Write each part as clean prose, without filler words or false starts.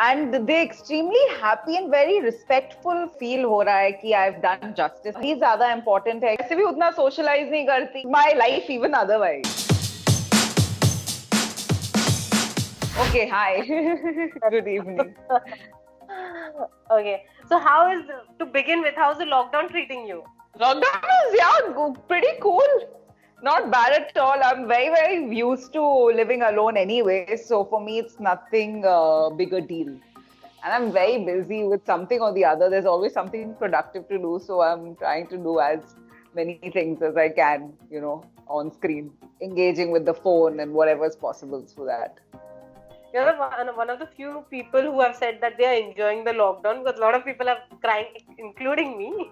and they extremely happy and very respectful feel हो रहा है कि I've done justice. ही ज़्यादा important है. ऐसे भी उतना socialize नहीं करती. My life even otherwise. Okay, hi. Good evening. Okay, so to begin with, how's the lockdown treating you? Lockdown is, pretty cool. Not bad at all. I'm very, very used to living alone anyway. So for me, it's nothing big a deal. And I'm very busy with something or the other. There's always something productive to do. So I'm trying to do as many things as I can, on screen, engaging with the phone and whatever's possible through that. You're one of the few people who have said that they are enjoying the lockdown, because a lot of people are crying, including me.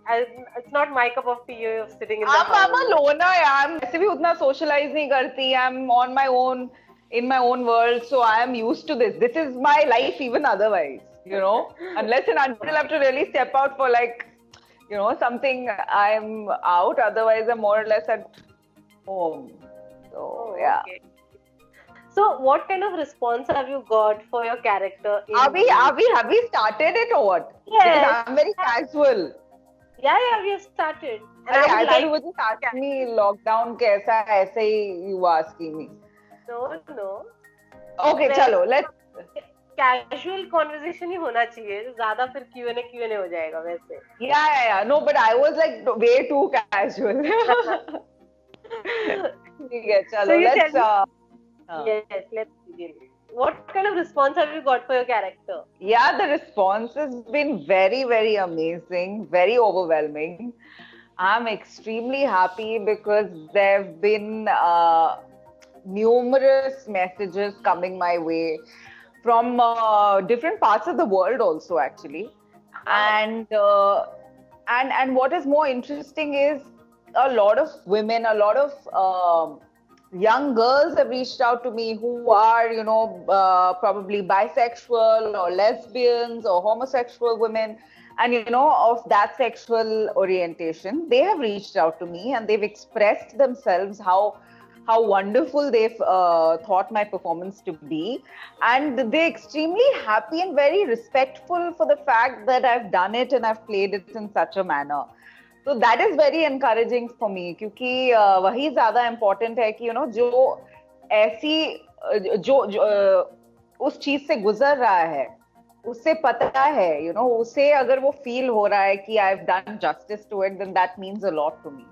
It's not my cup of tea of sitting in the house. I'm a loner. I'm ऐसे भी उतना socialize नहीं करती. I'm on my own, in my own world. So I am used to this. This is my life even otherwise, Unless and until I have to really step out for something, I'm out. Otherwise, I'm more or less at home. So, yeah. Okay. So, what kind of response have you got for your character? Have we started it or what? Yes. Because I'm very casual. Yeah, we have started. And I thought you were just asking me lockdown कैसा है, ऐसे ही you were asking me. No. Okay, chalo, let's. Casual conversation ही होना चाहिए. ज़्यादा फिर Q&A हो जाएगा वैसे. Yeah. No, but I was like way too casual. Okay, chalo, so let's. Yes, let's begin. What kind of response have you got for your character? Yeah, the response has been very, very amazing, very overwhelming. I'm extremely happy because there have been numerous messages coming my way from different parts of the world also, actually. And what is more interesting is a lot of women, a lot of young girls have reached out to me who are, probably bisexual or lesbians or homosexual women, and, of that sexual orientation. They have reached out to me and they've expressed themselves how wonderful they've thought my performance to be. And they're extremely happy and very respectful for the fact that I've done it and I've played it in such a manner. So that is very encouraging for me, क्योंकि वही ज़्यादा important है कि जो ऐसी जो उस चीज से गुजर रहा है, उससे पता है, उसे अगर वो feel हो रहा है कि I've done justice to it, then that means a lot to me.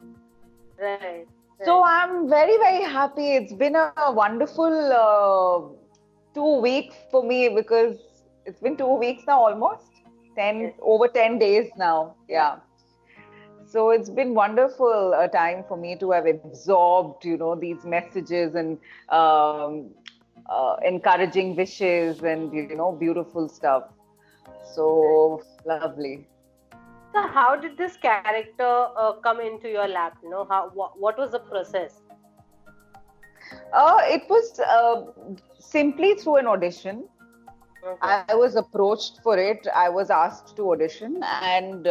Right. So I'm very, very happy. It's been a wonderful 2 weeks for me, because it's been 2 weeks now, almost over 10 days now. Yeah. So it's been wonderful a time for me to have absorbed, these messages and encouraging wishes and, beautiful stuff. So lovely. So how did this character come into your lap? What was the process? It was simply through an audition. Okay. I was approached for it. I was asked to audition, and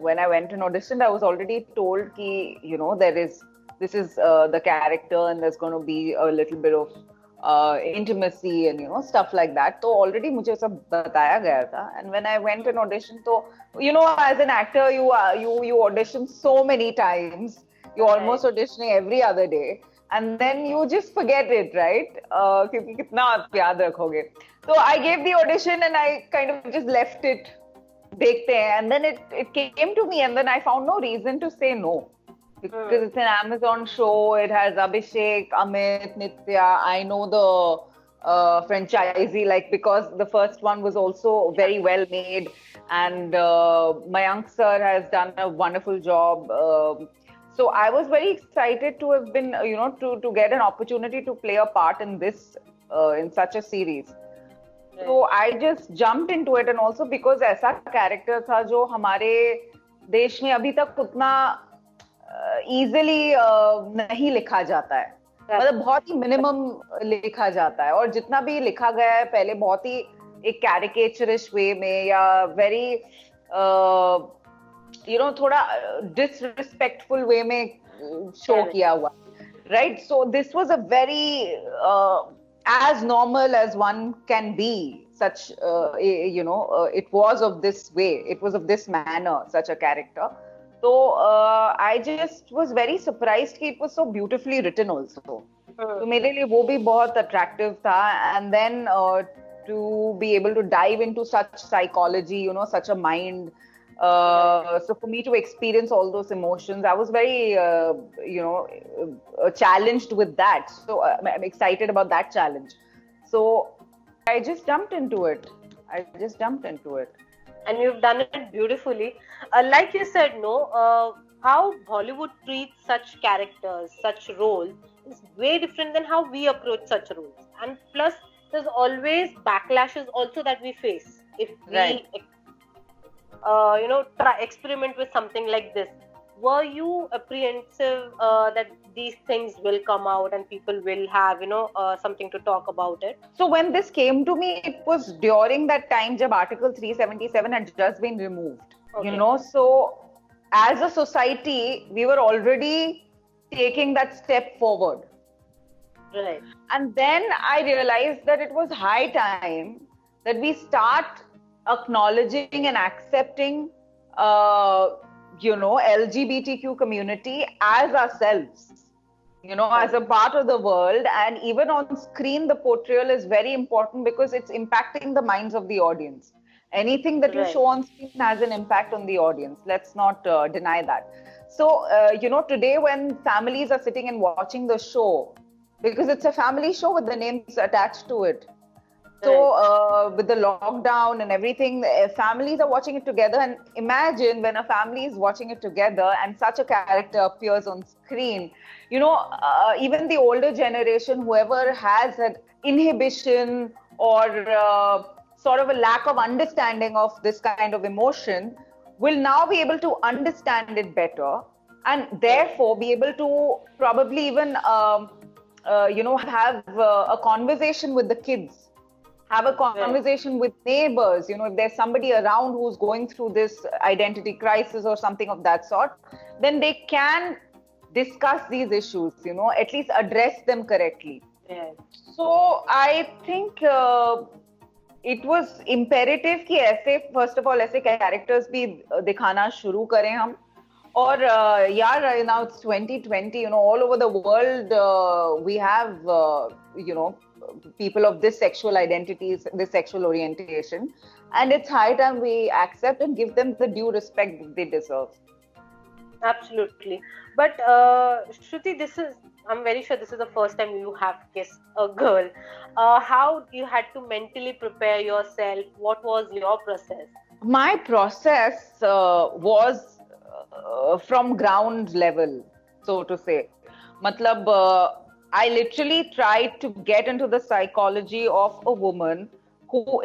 when I went and auditioned, I was already told ki, this is the character, and there's going to be a little bit of intimacy and stuff like that. So already मुझे सब बताया गया था. And when I went and auditioned, so as an actor, you audition so many times. You're almost auditioning every other day, and then you just forget it, right? क्योंकि कितना आप याद रखोगे. So I gave the audition and I kind of just left it. देखते हैं, and then it came to me, and then I found no reason to say no, because it's an Amazon show. It has Abhishek, Amit, Nitya. I know the franchisee, because the first one was also very well made, and Mayank sir has done a wonderful job. So I was very excited to have been, to get an opportunity to play a part in this, in such a series. So I just jumped into it, and also because ऐसा character था जो हमारे देश में अभी तक उतना easily नहीं लिखा जाता है. मतलब बहुत ही minimum लिखा जाता है, और जितना भी लिखा गया है पहले बहुत ही एक caricaturish way में, या very थोड़ा disrespectful way में show किया हुआ, right? So this was a very as normal as one can be. Such, it was of this way. It was of this manner, such a character. So I just was very surprised that it was so beautifully written also. तो मेरे लिए वो भी बहुत attractive था. And then to be able to dive into such psychology, such a mind. So for me to experience all those emotions, I was very, challenged with that. So I'm excited about that challenge. So I just jumped into it. And you've done it beautifully. Like you said, how Bollywood treats such characters, such roles, is way different than how we approach such roles. And plus, there's always backlashes also that we face if we, experiment with something like this. Were you apprehensive that these things will come out and people will have, something to talk about it? So when this came to me, it was during that time when Article 377 had just been removed. Okay. So as a society, we were already taking that step forward. Right. And then I realized that it was high time that we start acknowledging and accepting LGBTQ community as ourselves, as a part of the world. And even on screen, the portrayal is very important because it's impacting the minds of the audience. Anything that you show on screen has an impact on the audience. Let's not deny that. So, today when families are sitting and watching the show, because it's a family show with the names attached to it. So with the lockdown and everything, families are watching it together. And imagine when a family is watching it together and such a character appears on screen, even the older generation, whoever has an inhibition or sort of a lack of understanding of this kind of emotion, will now be able to understand it better and therefore be able to probably even, have a conversation with the kids. Have a conversation with neighbors, if there's somebody around who's going through this identity crisis or something of that sort, then they can discuss these issues, at least address them correctly. Yeah. So I think it was imperative कि ऐसे, first of all, ऐसे characters भी दिखाना शुरू करें हम. Or now it's 2020, all over the world we have, people of this sexual identities, this sexual orientation, and it's high time we accept and give them the due respect they deserve. Absolutely. But Shruti, I'm very sure this is the first time you have kissed a girl. How you had to mentally prepare yourself? What was your process? My process was from ground level, so to say. Matlab, I literally tried to get into the psychology of a woman who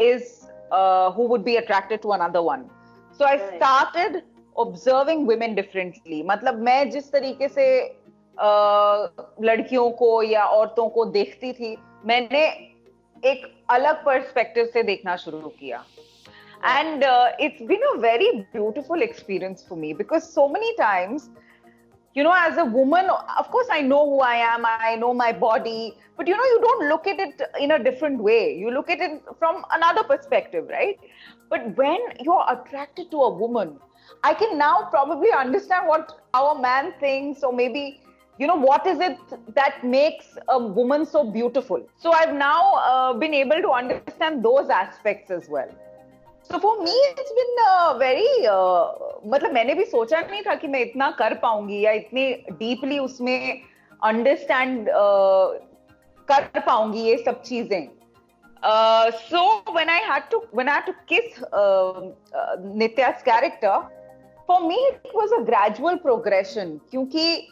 would be attracted to another one. So I started observing women differently. मतलब मैं जिस तरीके से लड़कियों को या औरतों को देखती थी, मैंने एक अलग पर्सपेक्टिव से देखना शुरू किया. And it's been a very beautiful experience for me because so many times, as a woman, of course, I know who I am, I know my body, but you don't look at it in a different way. You look at it from another perspective, right? But when you're attracted to a woman, I can now probably understand how a man thinks, or maybe, what is it that makes a woman so beautiful? So I've now been able to understand those aspects as well. So for me, it's been very, मतलब मैंने भी सोचा नहीं था कि मैं इतना कर पाऊंगी या इतने deeply उसमें understand कर पाऊंगी ये सब चीजें. So when I had to kiss Nitya's character, for me it was a gradual progression. क्योंकि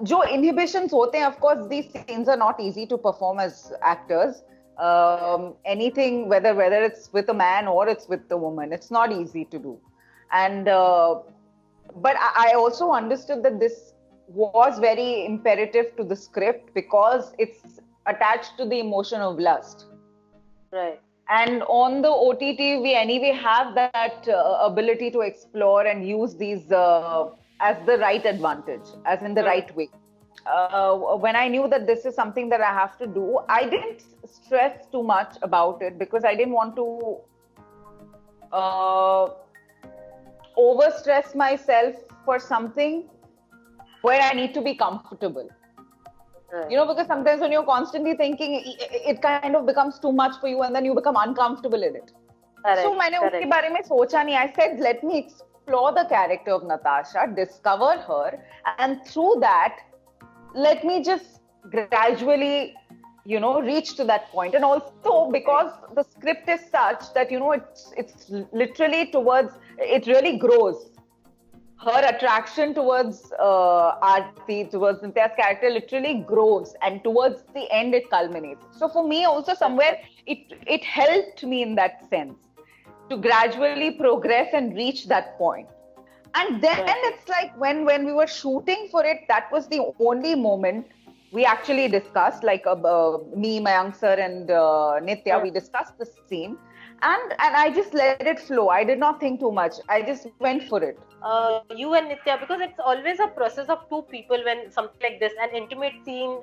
जो inhibitions होते हैं, of course these scenes are not easy to perform as actors. Anything, whether it's with a man or it's with a woman, it's not easy to do. And but I also understood that this was very imperative to the script because it's attached to the emotion of lust. Right. And on the OTT, we anyway have that ability to explore and use these as the right advantage, as in the right way. when I knew that this is something that I have to do, I didn't stress too much about it because I didn't want to overstress myself for something where I need to be comfortable. Because sometimes when you're constantly thinking, it kind of becomes too much for you and then you become uncomfortable in it. So मैंने उसके बारे में सोचा नहीं. I said, let me explore the character of Natasha, discover her, and through that, let me just gradually, reach to that point. And also because the script is such that, it's literally it really grows. Her attraction towards Aarti, towards Nitya's character literally grows, and towards the end it culminates. So for me also somewhere it helped me in that sense to gradually progress and reach that point. And then it's like when we were shooting for it, that was the only moment we actually discussed, like me, Mayank sir and Nitya, we discussed the scene. And I just let it flow. I did not think too much. I just went for it. You and Nitya, because it's always a process of two people when something like this, an intimate scene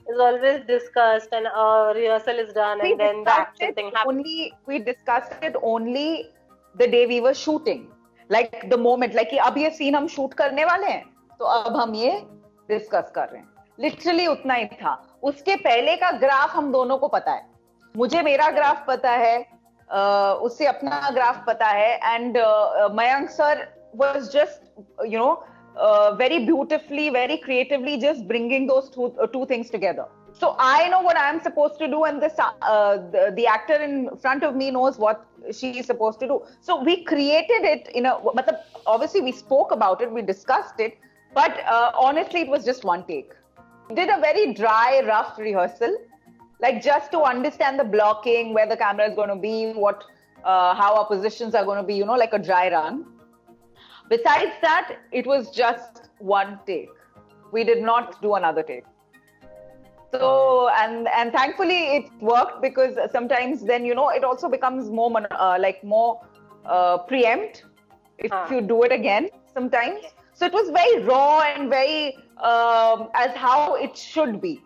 is always discussed and rehearsal is done, and then the actual thing happens. We discussed it only the day we were shooting. Like the moment, like कि अब ये scene हम shoot करने वाले हैं, तो अब हम ये discuss कर रहे हैं. Literally उतना ही था. उसके पहले का ग्राफ हम दोनों को पता है. मुझे मेरा ग्राफ पता है, उससे अपना ग्राफ पता है, and Mayank sir was just, very beautifully, very creatively just bringing those two ththings together. So I know what I'm supposed to do, and the actor in front of me knows what she is supposed to do. So we created it obviously we spoke about it, we discussed it, but honestly it was just one take. We did a very dry, rough rehearsal, like just to understand the blocking, where the camera is going to be, how our positions are going to be, like a dry run. Besides that, it was just one take. We did not do another take. So, and thankfully it worked, because sometimes then, it also becomes more preempt if you do it again sometimes. So it was very raw and very as how it should be,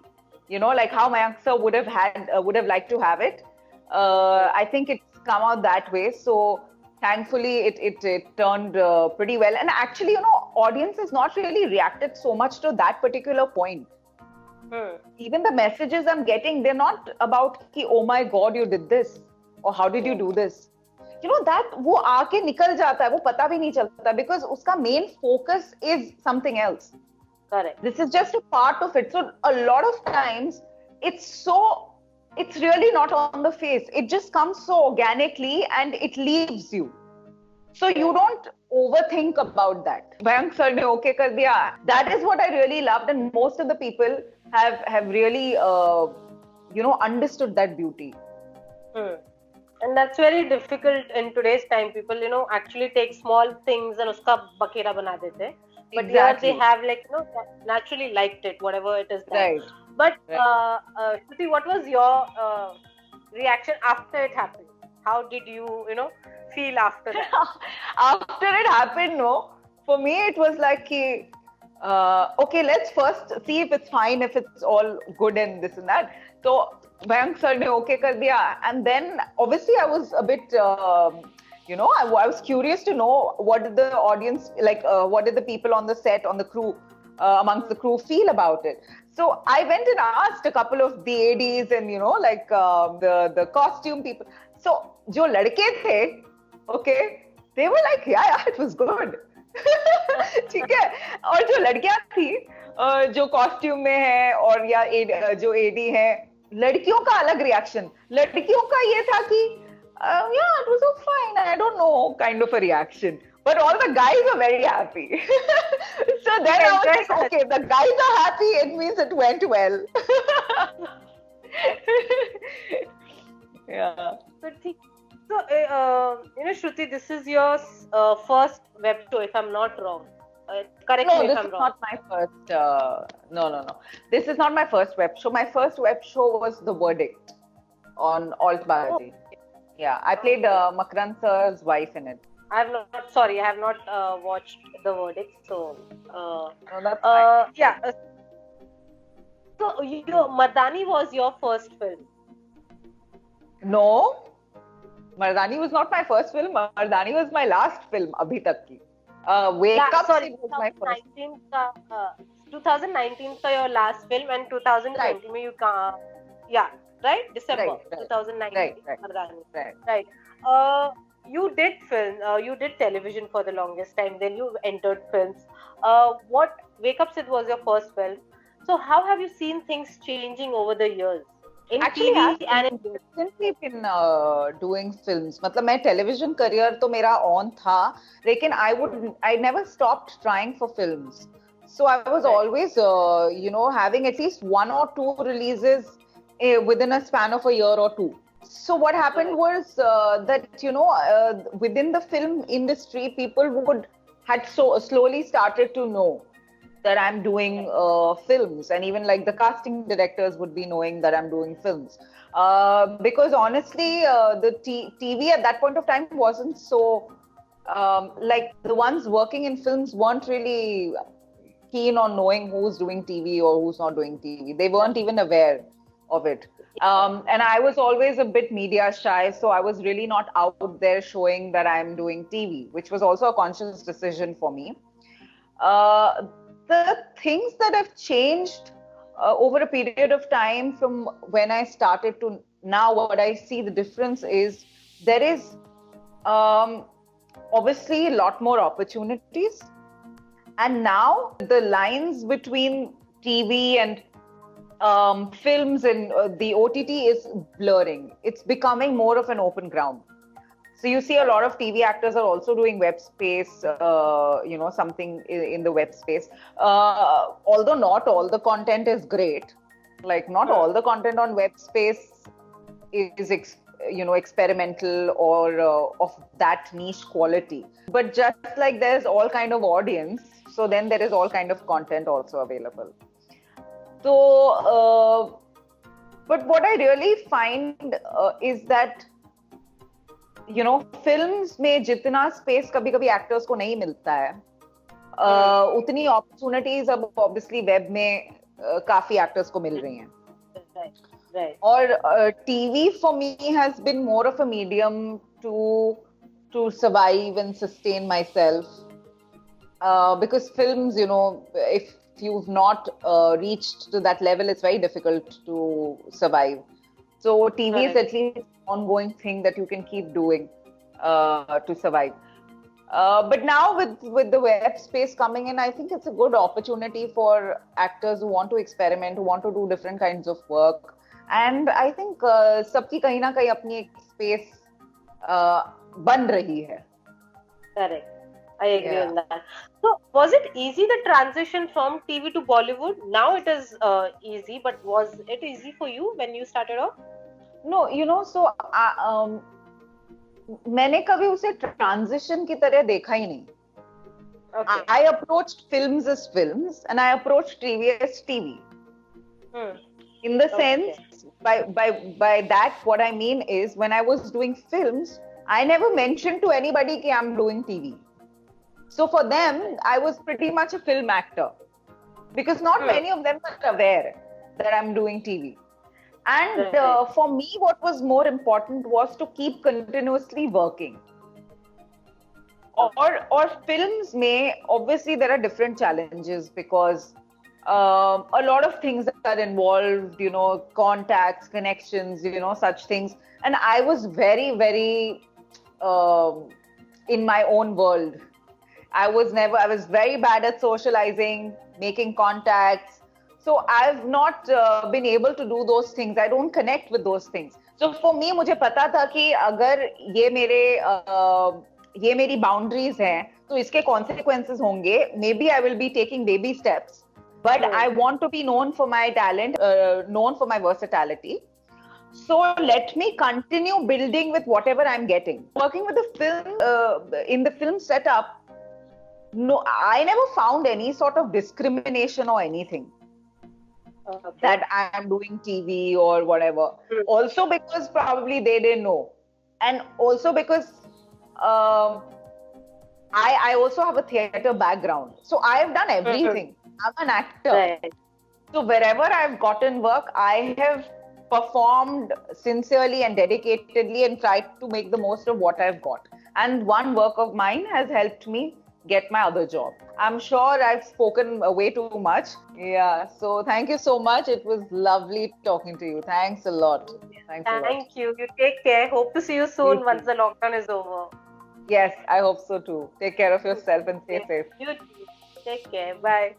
like how Mayank sir would have liked to have it. I think it's come out that way. So thankfully it turned pretty well. And actually, audience has not really reacted so much to that particular point. Even the messages I'm getting, they're not about ki, oh my God, you did this, or how did you do this. That वो आके निकल जाता है, वो पता भी नहीं चलता, because उसका main focus is something else. Correct. This is just a part of it. So a lot of times it's really not on the face. It just comes so organically and it leaves you. So you don't overthink about that. Mayank sir ne okay kar diya. That is what I really loved, and most of the people have really understood that beauty. And that's very difficult in today's time. People, actually take small things and uska bakera bana dete. But Exactly. here they have naturally liked it, whatever it is. Right. But Shruti, what was your reaction after it happened? How did you, feel after that? After it happened, no, for me it was like, okay, let's first see if it's fine, if it's all good and this and that. So Mayank sir ne okay kar diya, and then obviously I was a bit, I was curious to know what did the audience what did the people on the set, on the crew, amongst the crew feel about it. So I went and asked a couple of the ADs and the costume people. So जो लड़के थे, okay, they were like, yeah, it was good. ठीक है. और जो लड़कियां थी, जो कॉस्ट्यूम में है और या जो एडी है, लड़कियों का अलग रिएक्शन. लड़कियों का ये था कि yeah, it was so fine, I don't know, kind of a reaction. But all the guys were very happy. So then I was like, okay, the guys are happy, it means it went well. Yeah. So, Shruti, this is your first web show, if I'm not wrong. Correct me if I'm wrong. No, this is not my first. No. This is not my first web show. My first web show was The Verdict on Alt Bharati. Yeah, I played Makarand sir's wife in it. I have not watched The Verdict. So, no, that's fine. yeah. So Mardani was your first film. No, Mardani was not my first film. Mardani was my last film abhi tak ki. Wake Up Sorry, was my first. 2019 का your last film and 2020 में you right? December right. 2019. Right. You did film, you did television for the longest time. Then you entered films. Wake Up Sid was your first film. So how have you seen things changing over the years? In Actually, TV I've and recently been doing films. मतलब मैं television career तो मेरा on था, लेकिन I never stopped trying for films. So I was always, having at least 1 or 2 releases within a span of a year or two. So what happened was that within the film industry, people had so slowly started to know that I'm doing films, and even like the casting directors would be knowing that I'm doing films. Because honestly, the TV at that point of time wasn't so like the ones working in films weren't really keen on knowing who's doing TV or who's not doing TV. They weren't even aware of it. And I was always a bit media shy, so I was really not out there showing that I'm doing TV, which was also a conscious decision for me. The things that have changed over a period of time from when I started to now, what I see the difference is there is obviously a lot more opportunities. And now the lines between TV and films and the OTT is blurring. It's becoming more of an open ground. So you see a lot of TV actors are also doing web space, something in the web space. Although not all the content is great, like not all the content on web space is experimental or of that niche quality. But just like there's all kind of audience, so then there is all kind of content also available. So, but what I really find is that films में जितना space कभी-कभी actors को नहीं मिलता है, उतनी opportunities अब obviously web में काफी एक्टर्स को मिल रही हैं. और TV for me has been more of a medium to survive and sustain myself, because films, if you've not reached to that level, it's very difficult to survive. So TV is at least an ongoing thing that you can keep doing to survive. But now with the web space coming in, I think it's a good opportunity for actors who want to experiment, who want to do different kinds of work. And I think सबकी कहीं ना कहीं अपनी एक space बन रही है. Correct. I agree on that. So, was it easy, the transition from TV to Bollywood? Now it is easy, but was it easy for you when you started off? No, so मैंने कभी उसे transition की तरह देखा ही नहीं. Okay. I approached films as films, and I approached TV as TV. In the sense, by that, what I mean is, when I was doing films, I never mentioned to anybody that I'm doing TV. So for them, I was pretty much a film actor, because not many of them were aware that I'm doing TV. And for me, what was more important was to keep continuously working. Or films may, obviously there are different challenges, because a lot of things are involved, contacts, connections, such things. And I was very, very in my own world. I was very bad at socializing, making contacts. So I've not been able to do those things. I don't connect with those things. So for me, मुझे पता था कि अगर ये मेरी boundaries हैं, तो इसके consequences होंगे. Maybe I will be taking baby steps, but I want to be known for my talent, known for my versatility. So let me continue building with whatever I'm getting. Working with the film, in the film setup, no, I never found any sort of discrimination or anything. That I am doing TV or whatever. Also because probably they didn't know. And also because I also have a theatre background. So I have done everything. I'm an actor. Right. So wherever I've gotten work, I have performed sincerely and dedicatedly and tried to make the most of what I've got. And one work of mine has helped me get my other job. I'm sure I've spoken way too much. Yeah. So thank you so much. It was lovely talking to you. Thanks a lot. Thanks a lot. Thank you. You take care. Hope to see you soon once the lockdown is over. Yes, I hope so too. Take care of yourself and stay safe. You too. Take care. Bye.